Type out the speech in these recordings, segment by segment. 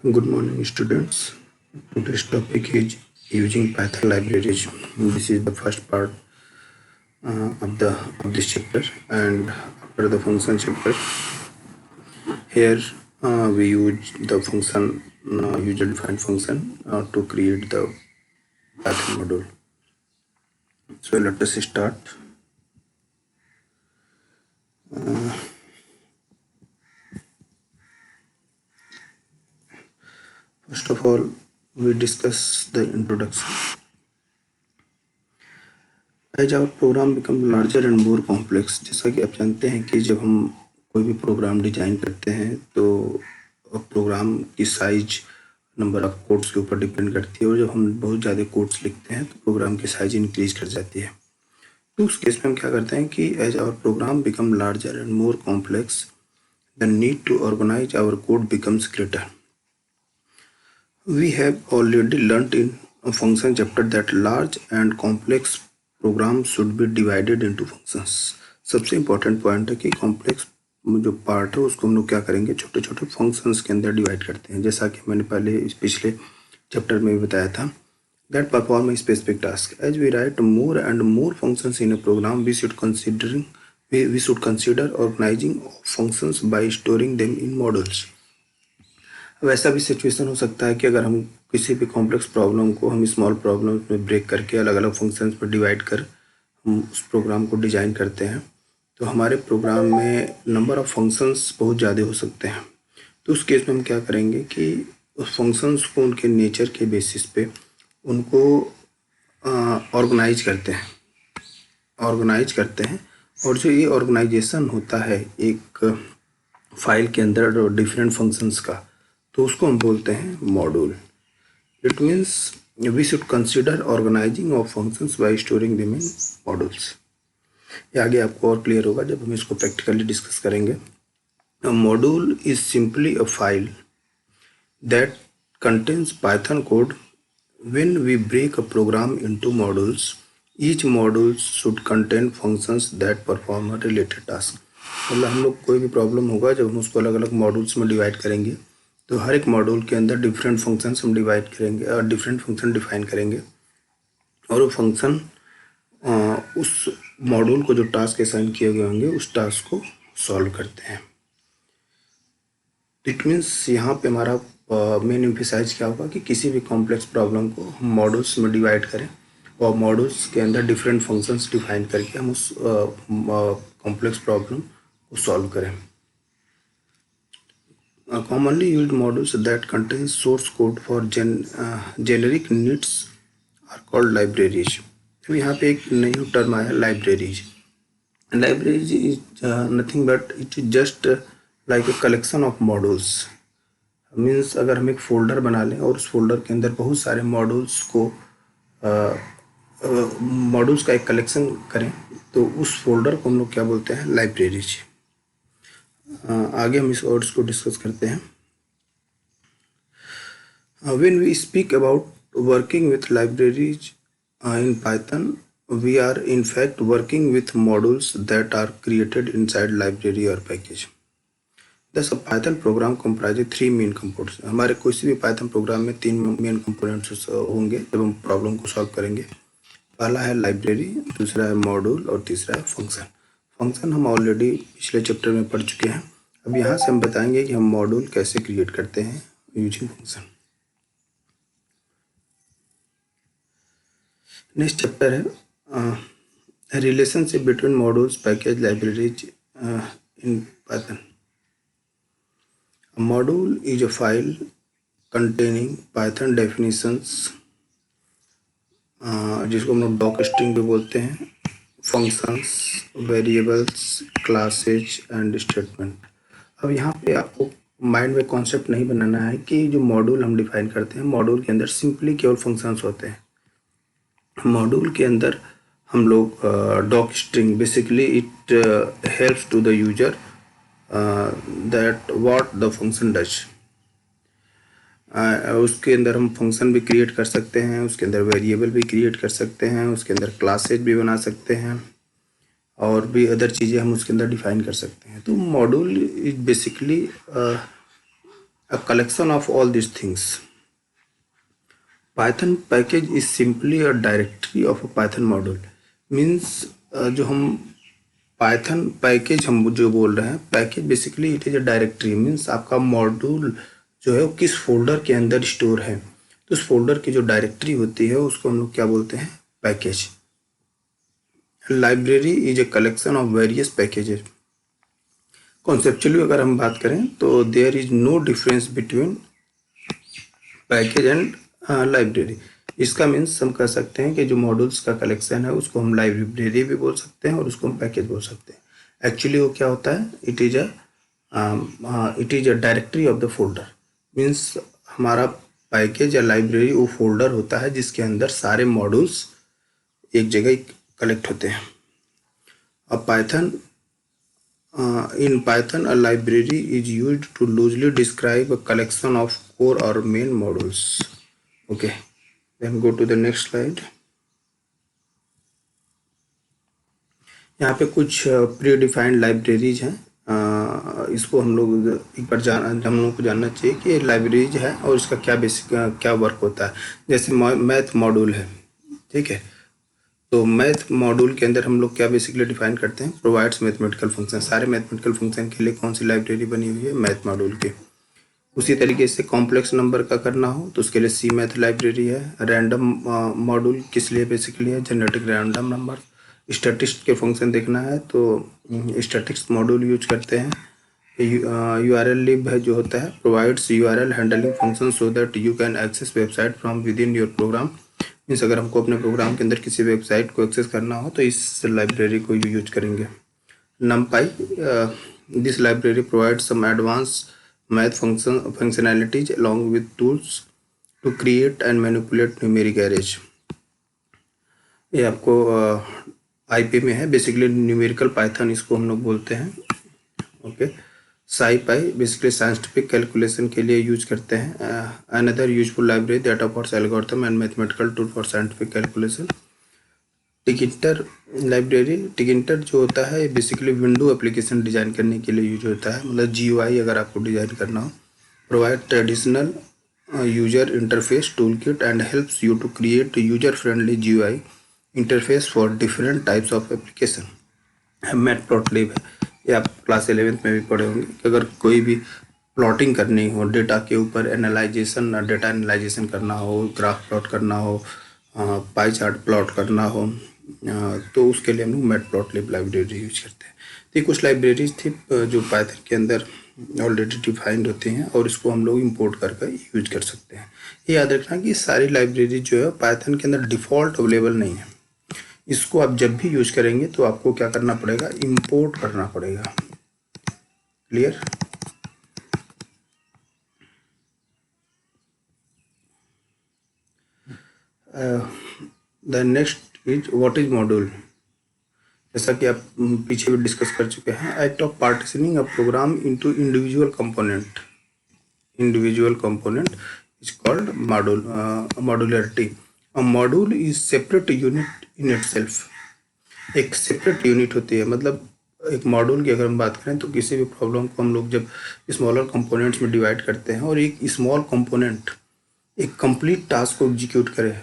Good morning, students. Today's topic is using Python libraries. This is the first part of this chapter, and after the function chapter, here we use the function user-defined function to create the Python module. So let us start. First of all, we discuss the introduction. As our program become larger and more complex, जैसा कि आप जानते हैं कि जब हम कोई भी प्रोग्राम डिजाइन करते हैं तो प्रोग्राम की साइज नंबर ऑफ कोड्स के ऊपर डिपेंड करती है, और जब हम बहुत ज़्यादा कोड्स लिखते हैं तो प्रोग्राम की साइज इंक्रीज कर जाती है। तो उस केस में हम क्या करते हैं कि as our program become larger and more complex, the need to organise our code becomes greater. We have already learnt in a function chapter that large and complex programs should be divided into functions. सबसे important point है कि complex जो part है उसको हम लोग क्या करेंगे, छोटे छोटे फंक्शंस के अंदर डिवाइड करते हैं। जैसा कि मैंने पहले पिछले चैप्टर में भी बताया था, that perform a specific task. As we write more and more functions in a program, we should consider organizing functions by storing them in modules. वैसा भी सिचुएशन हो सकता है कि अगर हम किसी भी कॉम्प्लेक्स प्रॉब्लम को हम स्मॉल प्रॉब्लम्स में ब्रेक करके अलग अलग फंक्शंस पर डिवाइड कर हम उस प्रोग्राम को डिजाइन करते हैं, तो हमारे प्रोग्राम में नंबर ऑफ फंक्शंस बहुत ज़्यादा हो सकते हैं। तो उस केस में हम क्या करेंगे कि उस फंक्शंस को उनके नेचर के बेसिस पे उनको ऑर्गेनाइज करते हैं और जो ये ऑर्गेनाइजेशन होता है एक फाइल के अंदर डिफरेंट फंक्शंस का, तो उसको हम बोलते हैं module. It means we should consider organising of functions by storing them in modules. ये आगे आपको और क्लियर होगा जब हम इसको प्रैक्टिकली डिस्कस करेंगे। A module is simply a file that contains Python code. When we break a program into modules, each module should contain functions that perform a related task. मतलब हम लोग कोई भी प्रॉब्लम होगा जब हम उसको अलग अलग मॉड्यूल्स में डिवाइड करेंगे, तो हर एक मॉड्यूल के अंदर डिफरेंट फंक्शंस हम डिवाइड करेंगे और डिफरेंट फंक्शन डिफाइन करेंगे, और वो फंक्शन उस मॉड्यूल को जो टास्क असाइन किए गए होंगे उस टास्क को सॉल्व करते हैं। इट मीन्स यहाँ पे हमारा मेन एम्फेसाइज क्या होगा कि किसी भी कॉम्प्लेक्स प्रॉब्लम को हम मॉड्यूल्स में डिवाइड करें और मॉड्यूल्स के अंदर डिफरेंट फंक्शंस डिफाइन करके हम उस कॉम्प्लेक्स प्रॉब्लम को सॉल्व करें। Commonly used modules that contain source code for generic needs are called libraries. तो यहाँ पे एक नई टर्म आया libraries. Libraries is nothing but it is just like a collection of modules. Means अगर हम एक फोल्डर बना लें और उस फोल्डर के अंदर बहुत सारे मॉड्यूल्स का एक कलेक्शन करें, तो उस फोल्डर को हम लोग क्या बोलते हैं, लाइब्रेरीज। आगे हम इस वर्ड्स को डिस्कस करते हैं। When we speak about working with libraries in Python, we are in fact working with modules that are created inside library or package. Thus, a Python program comprises three main components. हमारे कोई भी Python programme में तीन main components होंगे जब हम problem को solve करेंगे। पहला है लाइब्रेरी, दूसरा है मॉड्यूल और तीसरा है फंक्शन। फंक्शन हम ऑलरेडी पिछले चैप्टर में पढ़ चुके हैं। अब यहाँ से हम बताएंगे कि हम मॉड्यूल कैसे क्रिएट करते हैं यूजिंग फंक्शन। नेक्स्ट चैप्टर है relationship between modules, package, libraries in Python. A module is a file containing Python definitions, जिसको हम लोग डॉक स्ट्रिंग भी बोलते हैं, functions, variables, classes and statement. अब यहाँ पे आपको माइंड में कॉन्सेप्ट नहीं बनाना है कि जो मॉड्यूल हम डिफाइन करते हैं, मॉड्यूल के अंदर सिंपली केवल फंक्शंस होते हैं। मॉड्यूल के अंदर हम लोग doc string, basically it helps to the user that what the function does. उसके अंदर हम फंक्शन भी क्रिएट कर सकते हैं, उसके अंदर वेरिएबल भी क्रिएट कर सकते हैं, उसके अंदर क्लासेज भी बना सकते हैं, और भी अदर चीज़ें हम उसके अंदर डिफाइन कर सकते हैं। तो module is basically a collection of all these things. Python package is simply a directory of a Python module. Means जो हम पाइथन पैकेज हम जो बोल रहे हैं, package basically it is a directory, means आपका मॉड्यूल जो है वो किस फोल्डर के अंदर स्टोर है, तो उस फोल्डर की जो डायरेक्टरी होती है उसको हम लोग क्या बोलते हैं, package. Library is a collection of various packages. Conceptually अगर हम बात करें तो there is no difference between package and library. इसका मीन्स हम कह सकते हैं कि जो मॉड्यूल्स का कलेक्शन है उसको हम लाइब्रेरी भी बोल सकते हैं और उसको हम पैकेज बोल सकते हैं. एक्चुअली वो क्या होता है, it is a directory of the folder. Means हमारा पैकेज या लाइब्रेरी वो फोल्डर होता है जिसके अंदर सारे मॉड्यूल्स एक जगह कलेक्ट होते हैं. अब Python in Python, a library is used to loosely describe a collection of core or main modules. Okay, then go to the next slide. यहाँ पे कुछ प्री डिफाइंड लाइब्रेरीज हैं. इसको हम लोग एक बार हम लोग को जानना चाहिए कि लाइब्रेरीज है और इसका क्या बेसिक क्या वर्क होता है. जैसे मैथ मॉड्यूल है, ठीक है, तो मैथ मॉड्यूल के अंदर हम लोग क्या बेसिकली डिफाइन करते हैं, प्रोवाइड्स मैथमेटिकल फंक्शन. सारे मैथमेटिकल फंक्शन के लिए कौन सी लाइब्रेरी बनी हुई है, मैथ मॉड्यूल की. उसी तरीके से कॉम्प्लेक्स नंबर का करना हो तो उसके लिए सी मैथ लाइब्रेरी है. रैंडम मॉड्यूल किस लिए बेसिकली है, जनरेटिक रैंडम नंबर. स्टैटिस्टिक्स के फंक्शन देखना है तो स्टैटिस्टिक्स मॉड्यूल यूज करते हैं. URL lib है जो होता है, provides URL handling function so that you can access website from with in your program. Means अगर हमको अपने प्रोग्राम के अंदर किसी वेबसाइट को एक्सेस करना हो तो इस लाइब्रेरी को यूज करेंगे. numpy, this library provides some advance math functionalities along with tools to create and manipulate numeric arrays. ये आपको IP में है, बेसिकली न्यूमेरिकल पाइथन इसको हम लोग बोलते हैं. Okay, SciPy basically scientific calculation के लिए यूज करते हैं. Another useful library that offers algorithm and mathematical tool for scientific calculation. Tkinter library, Tkinter जो होता है बेसिकली विंडो एप्लीकेशन डिज़ाइन करने के लिए यूज होता है, मतलब GUI अगर आपको डिज़ाइन करना हो. Provide traditional user interface tool kit and helps you to create user friendly GUI interface for different types of application. Matplotlib है, ये आप क्लास 11th में भी पढ़े होंगे कि अगर कोई भी प्लॉटिंग करनी हो, डेटा के ऊपर डेटा एनालाइजेशन करना हो, ग्राफ प्लॉट करना हो, पाई चार्ट प्लॉट करना हो, तो उसके लिए हम लोग मैटप्लॉटलिब लाइब्रेरी यूज करते हैं. तो ये कुछ लाइब्रेरीज थी जो पाइथन के अंदर ऑलरेडी डिफाइंड होती हैं और इसको हम लोग इंपोर्ट करके यूज कर सकते हैं. ये याद रखना कि सारी लाइब्रेरी जो है पाइथन के अंदर डिफ़ॉल्ट अवेलेबल नहीं है. इसको आप जब भी यूज करेंगे तो आपको क्या करना पड़ेगा, इंपोर्ट करना पड़ेगा. Clear. The next is what is module. जैसा कि आप पीछे भी डिस्कस कर चुके हैं, act of partitioning a program into individual component. Individual component is called modularity. A module is separate unit in itself. एक सेपरेट यूनिट होती है, मतलब एक मॉड्यूल की अगर हम बात करें तो किसी भी प्रॉब्लम को हम लोग जब स्मॉलर कंपोनेंट्स में डिवाइड करते हैं और एक स्मॉल कंपोनेंट एक कंप्लीट टास्क को एग्जीक्यूट करे,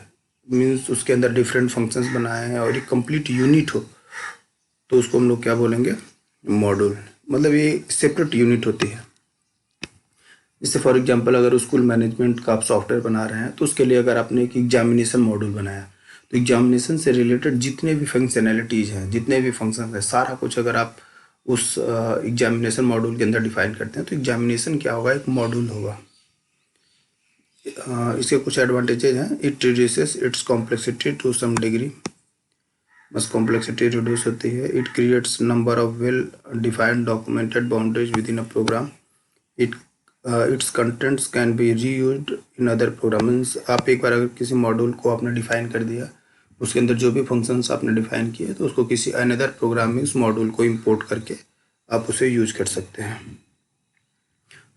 मीन्स उसके अंदर डिफरेंट फंक्शंस बनाए हैं और एक कंप्लीट यूनिट हो, तो उसको हम लोग क्या बोलेंगे, मॉड्यूल. मतलब ये सेपरेट यूनिट होती है. जैसे फॉर एग्जांपल अगर स्कूल मैनेजमेंट का आप सॉफ्टवेयर बना रहे हैं तो उसके लिए अगर आपने एक एग्जामिनेशन मॉड्यूल बनाया तो एग्जामिनेशन से रिलेटेड जितने भी फंक्शनैलिटीज़ हैं, जितने भी फंक्शन हैं, सारा कुछ अगर आप उस एग्जामिनेशन मॉड्यूल के अंदर डिफाइन करते हैं तो एग्जामिनेशन क्या होगा, एक मॉड्यूल होगा. इसके कुछ एडवांटेजेज हैं. It reduces its complexity to some degree. बस कॉम्प्लेक्सिटी रिड्यूस होती है. It creates number of well defined documented boundaries with in a program. It its contents can be reused in other programs. आप एक बार अगर किसी module को आपने define कर दिया, उसके अंदर जो भी फंक्शंस आपने डिफाइन किए, तो उसको किसी अनदर प्रोग्राम में उस मॉड्यूल को इंपोर्ट करके आप उसे यूज कर सकते हैं.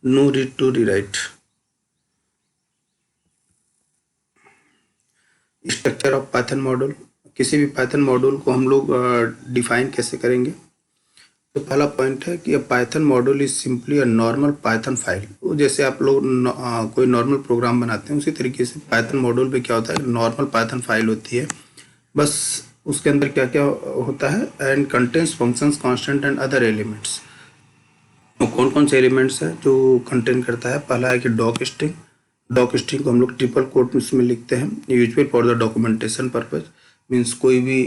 No read to rewrite. Structure of Python module. किसी भी पाइथन मॉड्यूल को हम लोग डिफाइन कैसे करेंगे, तो पहला पॉइंट है कि Python module is simply a normal Python file. वो जैसे आप लोग कोई नॉर्मल प्रोग्राम बनाते हैं उसी तरीके से पाइथन मॉड्यूल पे क्या होता है, नॉर्मल पाइथन फाइल होती है। बस उसके अंदर क्या क्या होता है, and contents functions constant and other elements. तो कौन कौन से एलिमेंट्स हैं जो कंटेन करता है? पहला है कि डॉक स्ट्रिंग। डॉक स्ट्रिंग को हम लोग ट्रिपल कोट में लिखते हैं, usual for the documentation purpose. Means कोई भी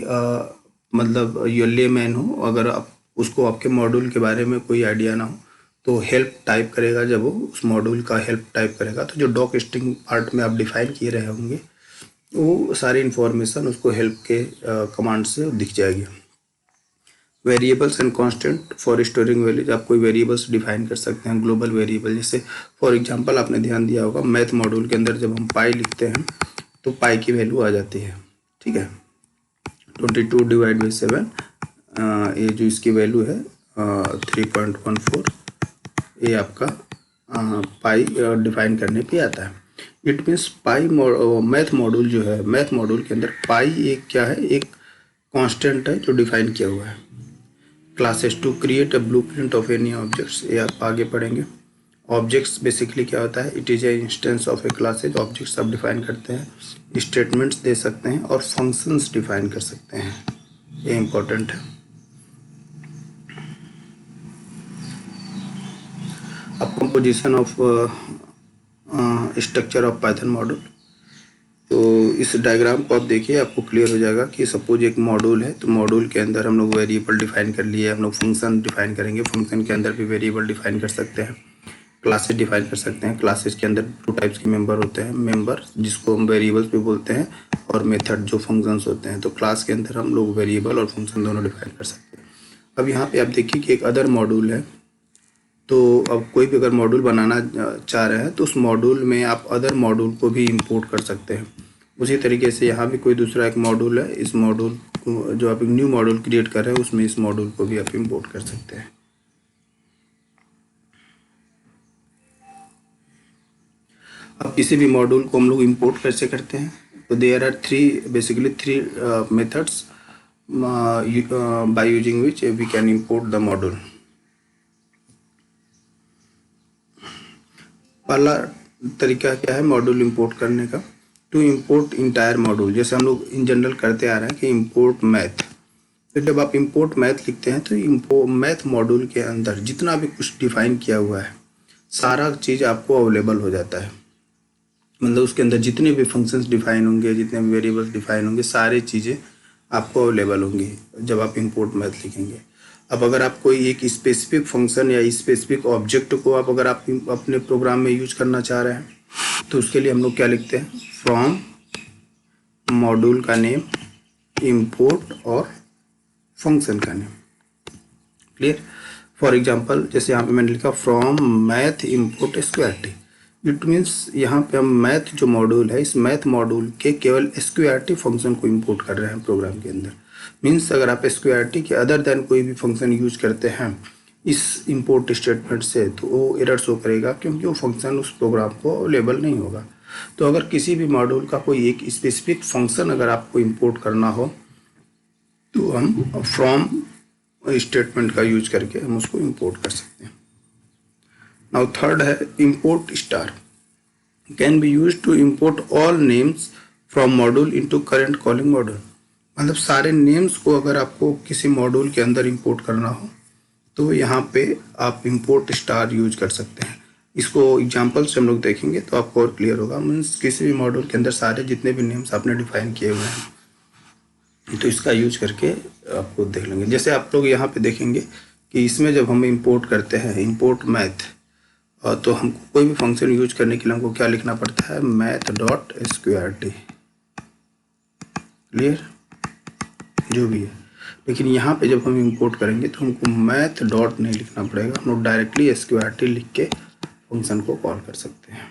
मतलब ये लेमैन हो, अगर आप उसको आपके मॉड्यूल के बारे में कोई आइडिया ना हो तो हेल्प टाइप करेगा, जब वो उस मॉड्यूल का हेल्प टाइप करेगा तो जो डॉक स्ट्रिंग पार्ट में आप डिफाइन किए रहे होंगे वो सारी इन्फॉर्मेशन उसको हेल्प के कमांड से दिख जाएगी। Variables and constant for storing values. आप कोई वेरिएबल्स डिफाइन कर सकते हैं, ग्लोबल वेरिएबल। जैसे फॉर एग्जांपल आपने ध्यान दिया होगा मैथ मॉड्यूल के अंदर जब हम पाई लिखते हैं तो पाई की वैल्यू आ जाती है, ठीक है, 22/7। ये जो इसकी वैल्यू है 3.14, ये आपका पाई डिफाइन करने पे आता है। It means pi math module जो है, मैथ मॉड्यूल के अंदर पाई एक क्या है, एक कांस्टेंट है जो डिफाइन किया हुआ है। Classes to create a blueprint of any objects, ये आप आगे पढ़ेंगे। ऑब्जेक्ट्स बेसिकली क्या होता है, it is a instance of a classes. Objects आप डिफाइन करते हैं, स्टेटमेंट्स दे सकते हैं और फंक्शंस डिफाइन कर सकते हैं, ये इंपॉर्टेंट है। अब composition of structure of Python module. तो इस डायग्राम को आप देखिए, आपको क्लियर हो जाएगा कि सपोज एक मॉड्यूल है, तो मॉड्यूल के अंदर हम लोग वेरिएबल डिफाइन कर लिए, हम लोग फंक्शन डिफाइन करेंगे, फंक्शन के अंदर भी वेरिएबल डिफाइन कर सकते हैं, क्लासेस डिफाइन कर सकते हैं। क्लासेस के अंदर 2 टाइप्स के मेंबर होते हैं, मेंबर जिसको हम वेरिएबल्स भी बोलते हैं, और मेथड जो फंक्शंस होते हैं। तो क्लास के अंदर हम लोग वेरिएबल और फंक्शन दोनों डिफाइन कर सकते हैं। अब यहाँ पे आप देखिए कि एक अदर मॉड्यूल है, तो अब कोई भी अगर मॉड्यूल बनाना चाह रहे हैं तो उस मॉड्यूल में आप अदर मॉड्यूल को भी इंपोर्ट कर सकते हैं। उसी तरीके से यहाँ भी कोई दूसरा एक मॉड्यूल है, इस मॉड्यूल को जो आप एक न्यू मॉड्यूल क्रिएट कर रहे हैं उसमें इस मॉड्यूल को भी आप इंपोर्ट कर सकते हैं। अब किसी भी मॉड्यूल को हम लोग इंपोर्ट कैसे करते हैं, तो there are basically three methods by using which we can import the module. पहला तरीका क्या है मॉड्यूल इंपोर्ट करने का, टू इंपोर्ट इंटायर मॉड्यूल। जैसे हम लोग इन जनरल करते आ रहे हैं कि इंपोर्ट मैथ, तो जब आप इंपोर्ट मैथ लिखते हैं तो मैथ मॉड्यूल के अंदर जितना भी कुछ डिफाइन किया हुआ है सारा चीज़ आपको अवेलेबल हो जाता है। मतलब उसके अंदर जितने भी फंक्शंस डिफाइन होंगे, जितने भी वेरिएबल्स डिफाइन होंगे, सारी चीज़ें आपको अवेलेबल होंगी जब आप इंपोर्ट मैथ लिखेंगे। अब अगर आप कोई एक स्पेसिफिक फंक्शन या स्पेसिफिक ऑब्जेक्ट को आप अगर आप अपने प्रोग्राम में यूज करना चाह रहे हैं तो उसके लिए हम लोग क्या लिखते हैं, फ्रॉम मॉड्यूल का नेम, इंपोर्ट और फंक्शन का नेम। क्लियर? फॉर एग्जांपल जैसे यहाँ पे मैंने लिखा from math import sqrt. It means यहाँ पे हम मैथ जो मॉड्यूल है, इस मैथ मॉड्यूल के केवल स्क्वायरटी फंक्शन को इंपोर्ट कर रहे हैं प्रोग्राम के अंदर। मीन्स अगर आप स्क्वायरटी के अदर देन कोई भी फंक्शन यूज करते हैं इस इंपोर्ट स्टेटमेंट से तो वो एरर शो करेगा, क्योंकि वो फंक्शन उस प्रोग्राम को अवेलेबल नहीं होगा। तो अगर किसी भी मॉड्यूल का कोई एक स्पेसिफिक फंक्शन अगर आपको इंपोर्ट करना हो तो हम फ्रॉम स्टेटमेंट का यूज करके हम उसको इंपोर्ट कर सकते हैं। नाउ थर्ड है import star, can be use to import all names from module into current calling module. मतलब सारे नेम्स को अगर आपको किसी मॉड्यूल के अंदर इंपोर्ट करना हो तो यहाँ पे आप इंपोर्ट स्टार यूज कर सकते हैं। इसको एग्जांपल से हम लोग देखेंगे तो आपको और क्लियर होगा। मीन्स किसी भी मॉड्यूल के अंदर सारे जितने भी नेम्स आपने डिफाइन किए हुए हैं तो इसका यूज करके आपको देख लेंगे। जैसे आप लोग यहाँ पे देखेंगे कि इसमें जब हम इंपोर्ट करते हैं इंपोर्ट मैथ, तो हमको कोई भी फंक्शन यूज करने के लिए हमको क्या लिखना पड़ता है, मैथ डॉट स्क्वायरटी। क्लियर? जो भी है, लेकिन यहाँ पे जब हम इंपोर्ट करेंगे तो हमको मैथ डॉट नहीं लिखना पड़ेगा, हम लोग डायरेक्टली स्क्वायरटी लिख के फंक्शन को कॉल कर सकते हैं।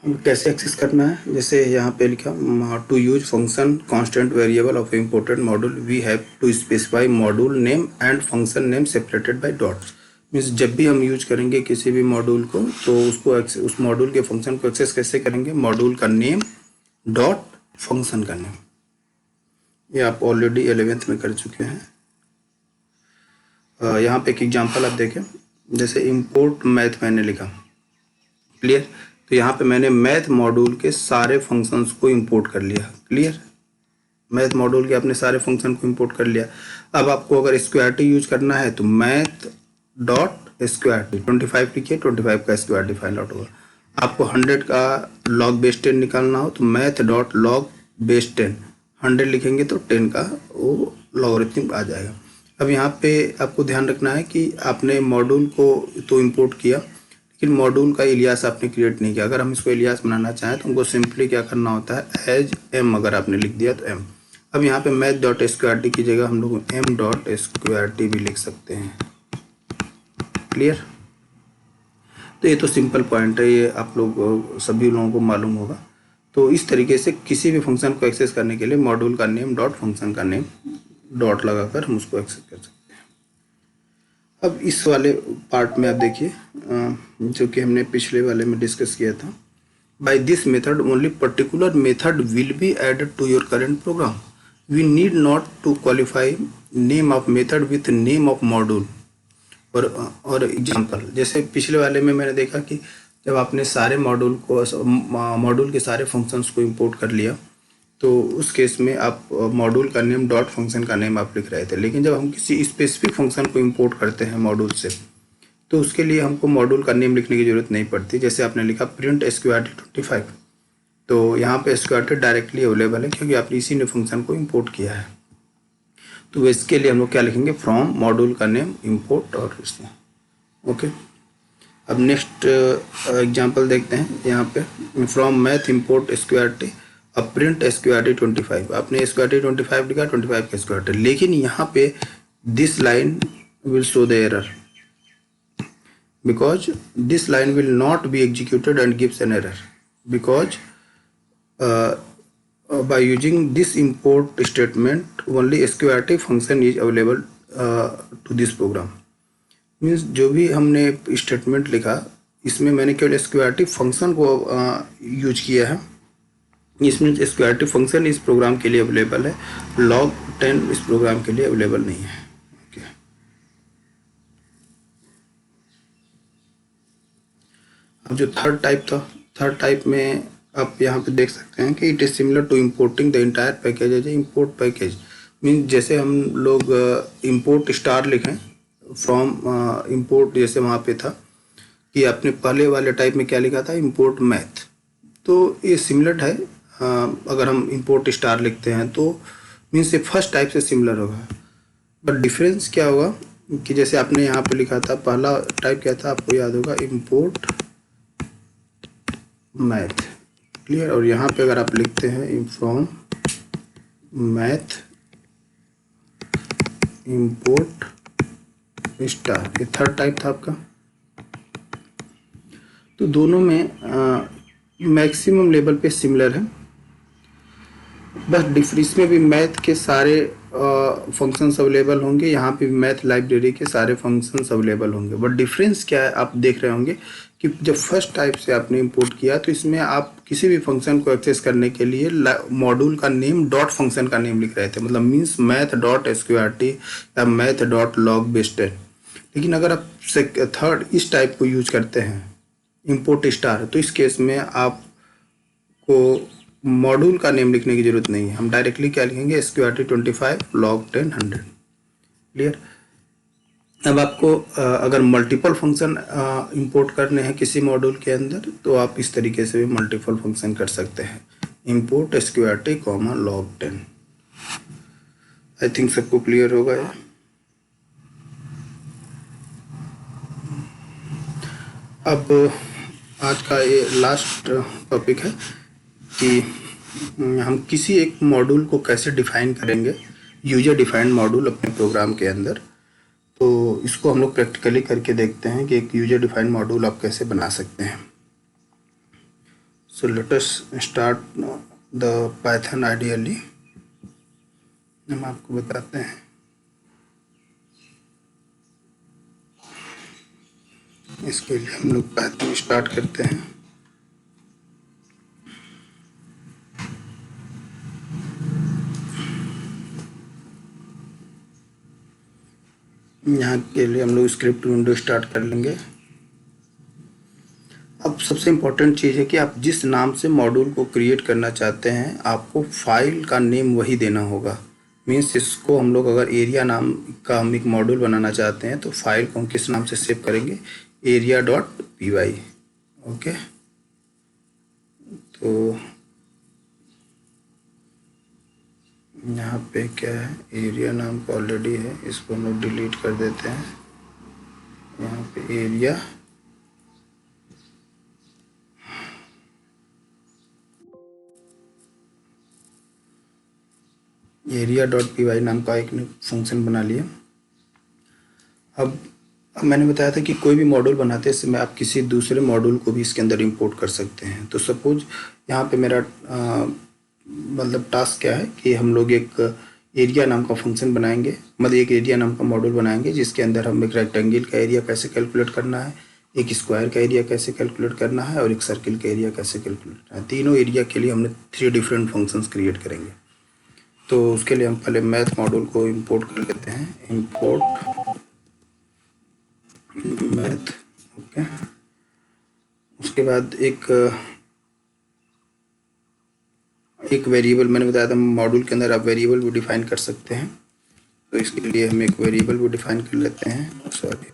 हम कैसे एक्सेस करना है, जैसे यहाँ पे लिखा to use function constant variable of imported module we have to specify module name and function name separated by dots. Means जब भी हम यूज करेंगे किसी भी मॉड्यूल को तो उसको उस मॉड्यूल के फंक्शन को एक्सेस कैसे करेंगे, मॉड्यूल का नेम डॉट फंक्शन का नेम। ये आप ऑलरेडी 11th में कर चुके हैं। यहाँ पे एक एग्जांपल आप देखें, जैसे इंपोर्ट मैथ मैंने लिखा, क्लियर। तो यहाँ पे मैंने मैथ मॉड्यूल के सारे फंक्शंस को इंपोर्ट कर लिया, क्लियर। मैथ मॉड्यूल के अपने सारे फंक्शन को इंपोर्ट कर लिया। अब आपको अगर स्क्वायरटी यूज करना है तो मैथ डॉट स्क्वायरटी 25 लिखिए, 25 का स्क्वायरटी फाइंड आउट होगा। आपको 100 का लॉग बेस 10 निकालना हो तो मैथ डॉट लॉग बेस 10, 100 लिखेंगे तो 10 का वो लॉगरिथम आ जाएगा। अब यहाँ पे आपको ध्यान रखना है कि आपने मॉड्यूल को तो इंपोर्ट किया, लेकिन मॉड्यूल का एलियास आपने क्रिएट नहीं किया। अगर हम इसको एलियास बनाना चाहें तो हमको सिंपली क्या करना होता है, एज एम अगर आपने लिख दिया तो एम। अब यहाँ पे मैथ डॉट स्क्वायरटी की जगह हम लोग एम डॉट स्क्वायरटी भी लिख सकते हैं, क्लियर। तो ये तो सिंपल पॉइंट है, ये आप लोग सभी लोगों को मालूम होगा। तो इस तरीके से किसी भी फंक्शन को एक्सेस करने के लिए मॉड्यूल का नेम डॉट फंक्शन का नेम डॉट लगाकर हम उसको एक्सेस कर सकते हैं। अब इस वाले पार्ट में आप देखिए, जो कि हमने पिछले वाले में डिस्कस किया था, by this method only particular method will be added to your current program, we need not to qualify name of method with name of module. और एग्जांपल, जैसे पिछले वाले में मैंने देखा कि जब आपने सारे मॉड्यूल के सारे फंक्शंस को इंपोर्ट कर लिया तो उस केस में आप मॉड्यूल का नेम डॉट फंक्शन का नेम आप लिख रहे थे। लेकिन जब हम किसी स्पेसिफिक फंक्शन को इंपोर्ट करते हैं मॉड्यूल से तो उसके लिए हमको मॉड्यूल का नेम लिखने की जरूरत नहीं पड़ती। जैसे आपने लिखा प्रिंट स्क्वायरटी 25, तो यहाँ पे स्क्वायरटी डायरेक्टली अवेलेबल है क्योंकि आपने इसी ने फंक्शन को इंपोर्ट किया है। तो इसके लिए हम लोग क्या लिखेंगे, फ्रॉम मॉड्यूल का नेम इंपोर्ट और इसमें, ओके। अब नेक्स्ट एग्जांपल देखते हैं। यहाँ पे फ्रॉम मैथ इंपोर्ट स्क्वायरटी, अब प्रिंट स्क्वायरटी 25, आपने स्क्वायरटी 25 लिखा, 25 का स्क्वायरटी, लेकिन यहाँ पे this line will show the error because this line will not be executed and gives an error because by using this import statement only sqrt function is available to this program। Means जो भी हमने statement लिखा इसमें मैंने केवल sqrt function को use किया है। इसमें sqrt फंक्शन इस प्रोग्राम के लिए अवेलेबल है, log 10 इस प्रोग्राम के लिए अवेलेबल नहीं है। अब जो थर्ड टाइप था, थर्ड टाइप में आप यहाँ पे देख सकते हैं कि it is similar to importing the entire package as a import package. Mean जैसे हम लोग इंपोर्ट स्टार लिखें फ्रॉम इंपोर्ट, जैसे वहाँ पे था कि आपने पहले वाले टाइप में क्या लिखा था, इंपोर्ट मैथ, तो ये सिमिलर है। अगर हम इंपोर्ट स्टार लिखते हैं तो मीन्स ये फर्स्ट टाइप से सिमिलर होगा, बट डिफरेंस क्या होगा कि जैसे आपने यहाँ पे लिखा था पहला टाइप क्या था, आपको याद होगा, इंपोर्ट मैथ, क्लियर। और यहाँ पे अगर आप लिखते हैं फ्रॉम मैथ इंपोर्ट स्टार, ये थर्ड टाइप था आपका। तो दोनों में मैक्सिमम लेवल पे सिमिलर है, बस डिफरेंस में भी मैथ के सारे फंक्शंस अवेलेबल होंगे, यहाँ पे मैथ लाइब्रेरी के सारे फंक्शंस अवेलेबल होंगे। बट डिफरेंस क्या है, आप देख रहे होंगे कि जब फर्स्ट टाइप से आपने इंपोर्ट किया तो इसमें आप किसी भी फंक्शन को एक्सेस करने के लिए मॉड्यूल का नेम डॉट फंक्शन का नेम लिख रहे थे, मतलब मीन्स मैथ डॉट स्क्वायरटी या मैथ डॉट लॉग बेस 10। लेकिन अगर आप थर्ड इस टाइप को यूज करते हैं इंपोर्ट स्टार, तो इस केस में आपको मॉड्यूल का नेम लिखने की जरूरत नहीं है, हम डायरेक्टली क्या लिखेंगे, स्क्वायरटी 25 लॉग 10 100, क्लियर। अब आपको अगर मल्टीपल फंक्शन इंपोर्ट करने हैं किसी मॉड्यूल के अंदर तो आप इस तरीके से भी मल्टीपल फंक्शन कर सकते हैं, import sqrt comma log 10। I think सबको क्लियर होगा यार। अब आज का ये लास्ट टॉपिक है कि हम किसी एक मॉड्यूल को कैसे डिफाइन करेंगे, यूजर डिफाइंड मॉड्यूल अपने प्रोग्राम के अंदर। तो इसको हम लोग प्रैक्टिकली करके देखते हैं कि एक यूजर डिफाइंड मॉड्यूल आप कैसे बना सकते हैं। So let us start the Python ideally, हम आपको बताते हैं। इसके लिए हम लोग पाइथन स्टार्ट करते हैं। यहाँ के लिए हम लोग स्क्रिप्ट विंडो स्टार्ट कर लेंगे। अब सबसे इम्पोर्टेंट चीज़ है कि आप जिस नाम से मॉड्यूल को क्रिएट करना चाहते हैं आपको फाइल का नेम वही देना होगा। मीन्स इसको हम लोग अगर एरिया नाम का हम एक मॉड्यूल बनाना चाहते हैं तो फाइल को हम किस नाम से सेव करेंगे, area.py। ओके, तो यहाँ पे क्या है, एरिया नाम का ऑलरेडी है, इसको हम लोग डिलीट कर देते हैं। यहाँ पे एरिया.py नाम का एक फंक्शन बना लिया। अब मैंने बताया था कि कोई भी मॉड्यूल बनाते समय आप किसी दूसरे मॉड्यूल को भी इसके अंदर इंपोर्ट कर सकते हैं। तो सपोज यहाँ पे मेरा मतलब टास्क क्या है कि हम लोग एक एरिया नाम का फंक्शन बनाएंगे, मतलब एक एरिया नाम का मॉड्यूल बनाएंगे जिसके अंदर हम एक रेक्टेंगल का एरिया कैसे कैलकुलेट करना है, एक स्क्वायर का एरिया कैसे कैलकुलेट करना है और एक सर्किल का एरिया कैसे कैलकुलेट करना है। तीनों एरिया के लिए हमने 3 डिफरेंट फंक्शंस क्रिएट करेंगे। तो उसके लिए हम पहले मैथ मॉड्यूल को इंपोर्ट कर लेते हैं, इंपोर्ट मैथ। ओके, उसके बाद एक वेरिएबल, मैंने बताया था मॉड्यूल के अंदर आप वेरिएबल भी डिफाइन कर सकते हैं। तो इसके लिए हम एक वेरिएबल भी डिफाइन कर लेते हैं, सॉरी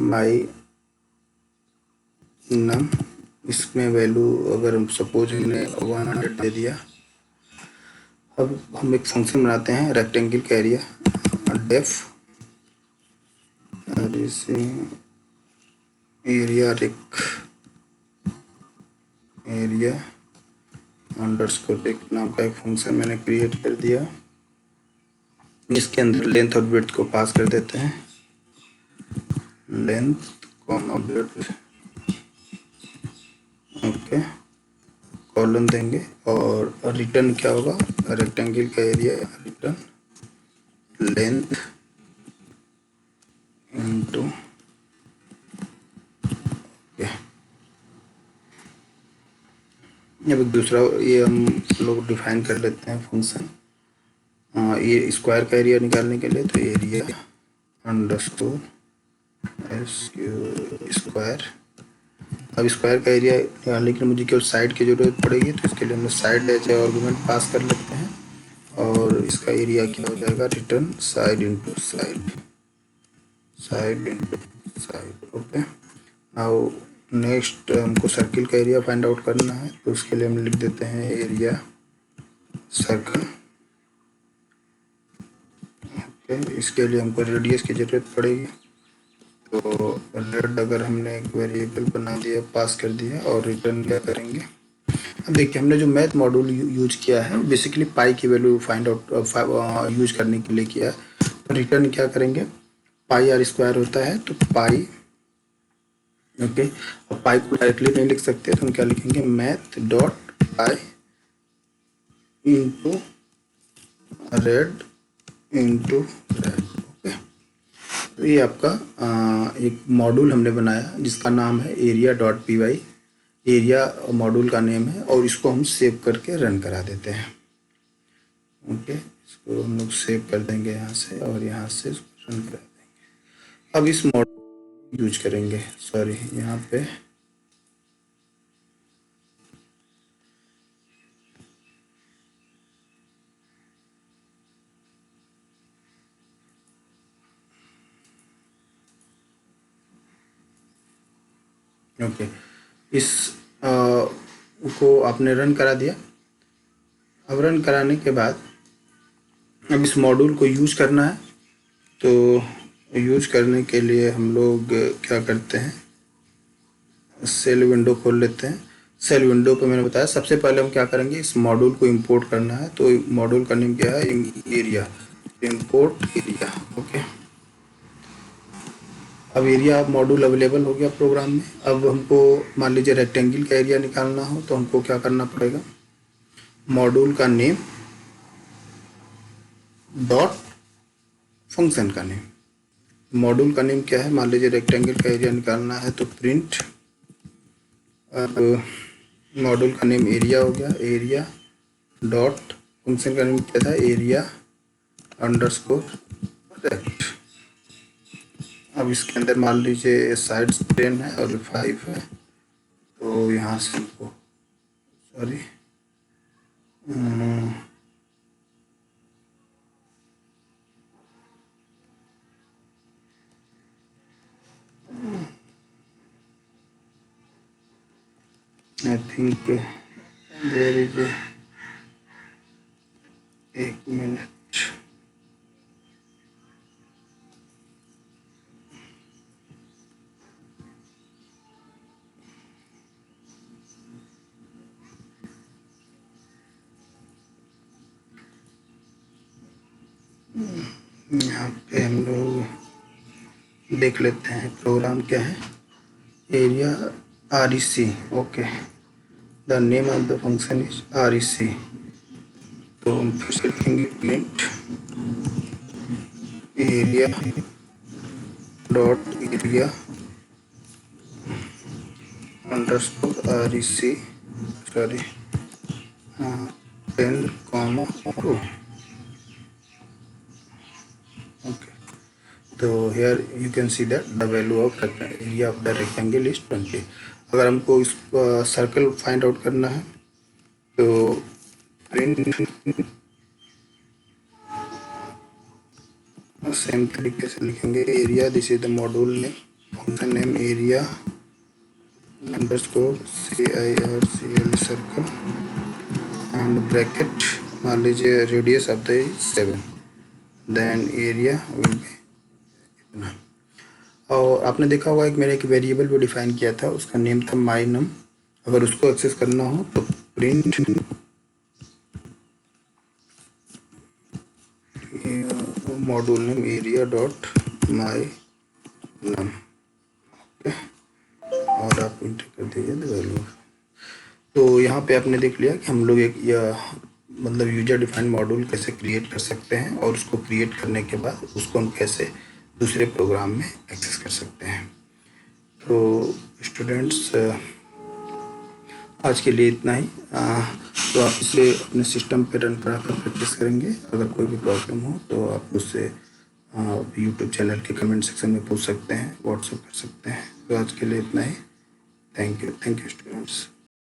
माई नम। इसमें वैल्यू अगर हम सपोज हमने 100 दे दिया। अब हम एक फंक्शन बनाते हैं रेक्टेंगल का एरिया, डेफ एरिया अंडरस्कोर एक नाम का एक फंक्शन मैंने क्रिएट कर दिया। इसके अंदर लेंथ और विड्थ को पास कर देते हैं, length comma width. Okay, colon देंगे और रिटर्न क्या होगा, रेक्टेंगल का एरिया रिटर्न लेंथ इनटू। अब एक दूसरा ये हम लोग डिफाइन कर लेते हैं फंक्शन, ये स्क्वायर का एरिया निकालने के लिए। तो एरिया अंडरस्कोर स्क्वायर। अब स्क्वायर का एरिया निकालने के लिए मुझे केवल साइड की ज़रूरत पड़ेगी, तो इसके लिए हम साइड एज आर्गुमेंट पास कर लेते हैं और इसका एरिया क्या हो जाएगा, return side into side, side into side. Okay, now next हमको सर्किल का एरिया फाइंड आउट करना है, तो उसके लिए हम लिख देते हैं एरिया सर्कल। ओके, इसके लिए हमको रेडियस की ज़रूरत पड़ेगी। तो रेड अगर हमने एक वेरिएबल बना दिया, पास कर दिया और रिटर्न क्या करेंगे। अब देखिए हमने जो मैथ मॉड्यूल यूज किया है बेसिकली पाई की वैल्यू फाइंड आउट यूज करने के लिए किया है। तो रिटर्न क्या करेंगे, पाई आर स्क्वायर होता है तो पाई। ओके, और पाई को डायरेक्टली नहीं लिख सकते तो हम क्या लिखेंगे, math dot pi into red into red. Okay, तो ये आपका एक मॉड्यूल हमने बनाया जिसका नाम है area.py। एरिया मॉड्यूल का नेम है और इसको हम सेव करके रन करा देते हैं। ओके, इसको हम लोग सेव कर देंगे यहाँ से और यहाँ से इसको रन करा देंगे। अब इस मॉड्यूल यूज करेंगे, सॉरी यहाँ पे ओके, इस को आपने रन करा दिया। अब रन कराने के बाद अब इस मॉड्यूल को यूज करना है। तो यूज करने के लिए हम लोग क्या करते हैं, सेल विंडो खोल लेते हैं। सेल विंडो पे मैंने बताया सबसे पहले हम क्या करेंगे, इस मॉड्यूल को इंपोर्ट करना है। तो मॉड्यूल का नेम क्या है, एरिया, इंपोर्ट एरिया। ओके, अब एरिया मॉड्यूल अवेलेबल हो गया प्रोग्राम में। अब हमको मान लीजिए रेक्टेंगल का एरिया निकालना हो तो हमको क्या करना पड़ेगा, मॉड्यूल का नेम डॉट फंक्शन का नेम। मॉड्यूल का नेम क्या है, मान लीजिए रेक्टेंगल का एरिया निकालना है तो प्रिंट। अब मॉड्यूल का नेम एरिया हो गया, एरिया डॉट फंक्शन का नेम क्या था, एरिया अंडरस्कोर रेक्ट। अब इसके अंदर मान लीजिए साइड्स 10 है और 5 है, तो यहाँ से हमको sorry I think there is एक मिनट। यहाँ पे हम लोग देख लेते हैं प्रोग्राम क्या है। Area REC, okay, the name of the function is REC। तो हम फिर से लिखेंगे print area dot area underscore REC, sorry 10,2। okay, तो here you can see that the value of area of the rectangle is 20। अगर हमको इस circle find out करना है तो प्रिंट सेम तरीके से लिखेंगे area, this is the module name, function name area underscore CIRCL circle and bracket, मान लीजिए radius of the 7, then area will be इतना। और आपने देखा होगा मैंने एक वेरिएबल भी डिफाइन किया था, उसका नेम था माई नम। अगर उसको एक्सेस करना हो तो print module name area dot my num, okay, और आप इंटर कर दीजिए द वैल्यू। तो यहाँ पे आपने देख लिया कि हम लोग एक मतलब यूजर डिफाइंड मॉड्यूल कैसे क्रिएट कर सकते हैं, और उसको क्रिएट करने के बाद उसको हम कैसे दूसरे प्रोग्राम में एक्सेस कर सकते हैं। तो स्टूडेंट्स आज के लिए इतना ही। तो आप इसे अपने सिस्टम पे रन करा कर प्रैक्टिस करेंगे। अगर कोई भी प्रॉब्लम हो तो आप उससे यूट्यूब चैनल के कमेंट सेक्शन में पूछ सकते हैं, व्हाट्सएप कर सकते हैं। तो आज के लिए इतना ही। Thank you students.